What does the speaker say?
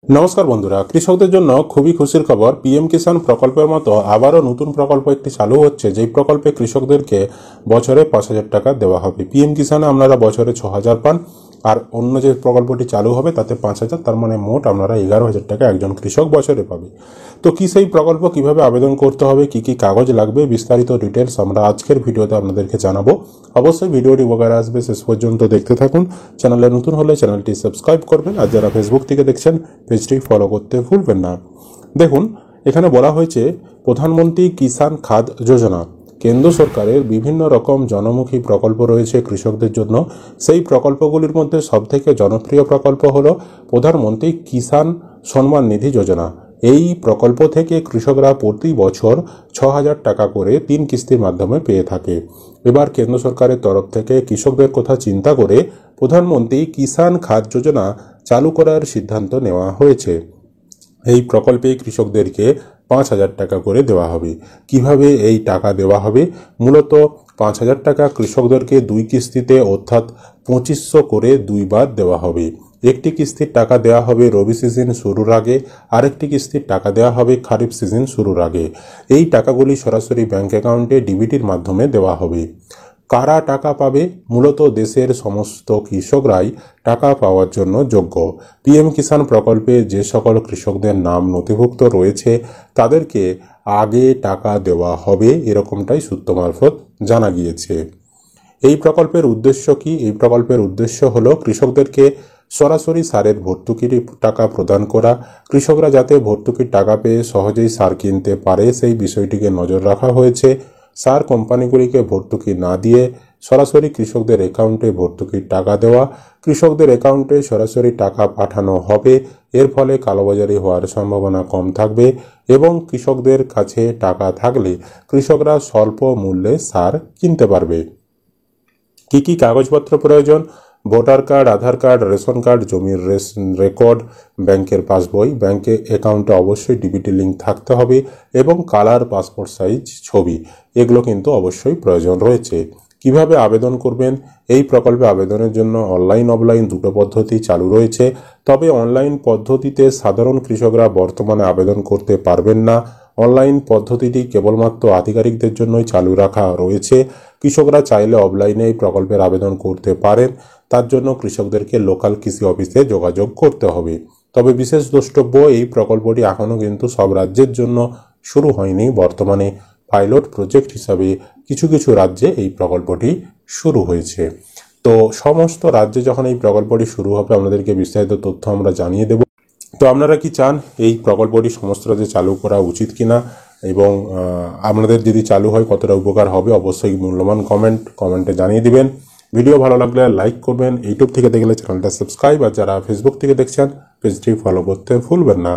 নমস্কার বন্ধুরা, কৃষকদের জন্য খুবই খুশির খবর। পিএম কিষাণ প্রকল্পের মতো আবারও নতুন প্রকল্প একটি চালু হচ্ছে, যেই প্রকল্পে কৃষকদেরকে বছরে 5,000 টাকা দেওয়া হবে। পিএম কিষাণে আপনারা বছরে 6,000 পান, আর অন্য যে প্রকল্পটি চালু হবে তাতে 5,000, তার মানে মোট আপনারা 11,000 টাকা একজন কৃষক বছরে পাবে। তো কি সেই প্রকল্প, কিভাবে আবেদন করতে হবে, কি কি কাগজ লাগবে, বিস্তারিত ডিটেলস আমরা আজকের ভিডিওতে আপনাদেরকে জানাবো। অবশ্যই ভিডিওটি উপকারে আসবে, শেষ পর্যন্ত দেখতে থাকুন। চ্যানেলে নতুন হলে চ্যানেলটি সাবস্ক্রাইব করবেন, আর যারা ফেসবুক থেকে দেখছেন পেজটি ফলো করতে ভুলবেন না। দেখুন, এখানে বলা হয়েছে প্রধানমন্ত্রী কিষাণ খাদ যোজনা। কেন্দ্র সরকারের বিভিন্ন রকম জনমুখী প্রকল্প রয়েছে কৃষকদের জন্য। সেই প্রকল্পগুলির মধ্যে সবথেকে জনপ্রিয় প্রকল্প হল প্রধানমন্ত্রী কিষাণ সম্মান নিধি যোজনা। এই প্রকল্প থেকে কৃষকরা প্রতি বছর 6,000 টাকা করে 3 কিস্তির মাধ্যমে পেয়ে থাকে। এবার কেন্দ্র সরকারের তরফ থেকে কৃষকদের কথা চিন্তা করে প্রধানমন্ত্রী কিষাণ খাদ যোজনা চালু করার সিদ্ধান্ত নেওয়া হয়েছে। এই প্রকল্পে কৃষকদেরকে 5,000 টাকা করে দেওয়া হবে। কিভাবে এই টাকা দেওয়া হবে? মূলত 5,000 টাকা কৃষকদেরকে 2 কিস্তিতে, অর্থাৎ 2,500 করে 2 বার দেওয়া হবে। একটি কিস্তির টাকা দেওয়া হবে রবি সিজন শুরুর আগে, আরেকটি কিস্তির টাকা দেওয়া হবে খারিফ সিজন শুরুর আগে। এই টাকাগুলি সরাসরি ব্যাংক অ্যাকাউন্টে ডিবিটির মাধ্যমে দেওয়া হবে। কারা টাকা পাবে? মূলত দেশের সমস্ত কৃষকরাই টাকা পাওয়ার জন্য যোগ্য। পিএম কিষাণ প্রকল্পে যে সকল কৃষকদের নাম নথিভুক্ত রয়েছে তাদেরকে আগে টাকা দেওয়া হবে, এরকমটাই সূত্র মারফত জানা গিয়েছে। এই প্রকল্পের উদ্দেশ্য কি? এই প্রকল্পের উদ্দেশ্য হলো কৃষকদেরকে সরাসরি সারের ভর্তুকির টাকা প্রদান করা। কৃষকরা যাতে ভর্তুকির টাকা পেয়ে সহজেই সার কিনতে পারে সেই বিষয়টিকে নজর রাখা হয়েছে। সার কোম্পানিগুলিকে ভর্তুকি না দিয়ে সরাসরি কৃষকদের অ্যাকাউন্টে ভর্তুকির টাকা দেওয়া। কৃষকদের অ্যাকাউন্টে সরাসরি টাকা পাঠানো হবে। এর ফলে কালোবাজারি হওয়ার সম্ভাবনা কম থাকবে, এবং কৃষকদের কাছে টাকা থাকলে কৃষকরা স্বল্প মূল্যে সার কিনতে পারবে। কি কি কাগজপত্র প্রয়োজন? ভোটার কার্ড, আধার কার্ড, রেশন কার্ড, জমির রেকর্ড, ব্যাংকের পাসবই, ব্যাংকে অ্যাকাউন্টে অবশ্যই ডিবিটি লিঙ্ক থাকতে হবে, এবং কালার পাসপোর্ট সাইজ ছবি, এগুলো কিন্তু অবশ্যই প্রয়োজন রয়েছে। কিভাবে আবেদন করবেন? এই প্রকল্পে আবেদনের জন্য অনলাইন অফলাইন দুটো পদ্ধতি চালু রয়েছে। তবে অনলাইন পদ্ধতিতে সাধারণ কৃষকরা বর্তমানে আবেদন করতে পারবেন না। অনলাইন পদ্ধতিটি কেবলমাত্র আধিকারিকদের জন্যই চালু রাখা রয়েছে। কৃষকরা চাইলে অফলাইনে এই প্রকল্পের আবেদন করতে পারেন। তার জন্য কৃষকদেরকে লোকাল কৃষি অফিসে যোগাযোগ করতে হবে। তবে বিশেষ দ্রষ্টব্য, এই প্রকল্পটি এখনও কিন্তু সব রাজ্যের জন্য শুরু হয়নি। বর্তমানে পাইলট প্রজেক্ট হিসাবে কিছু কিছু রাজ্যে এই প্রকল্পটি শুরু হয়েছে। তো সমস্ত রাজ্যে যখন এই প্রকল্পটি শুরু হবে আপনাদেরকে বিস্তারিত তথ্য আমরা জানিয়ে দেব। তো আপনারা কি চান এই প্রকল্পটি সমস্ত রাজ্যে চালু করা উচিত কিনা, এবং আপনাদের যদি চালু হয় কতটা উপকার হবে? অবশ্যই মূল্যবান কমেন্টে জানিয়ে দিবেন। ভিডিও ভালো লাগলে লাইক করবেন। ইউটিউব থেকে দেখলে চ্যানেলটা সাবস্ক্রাইব, আর যারা ফেসবুক থেকে দেখছেন পেজটি ফলো করতে ভুলবেন না।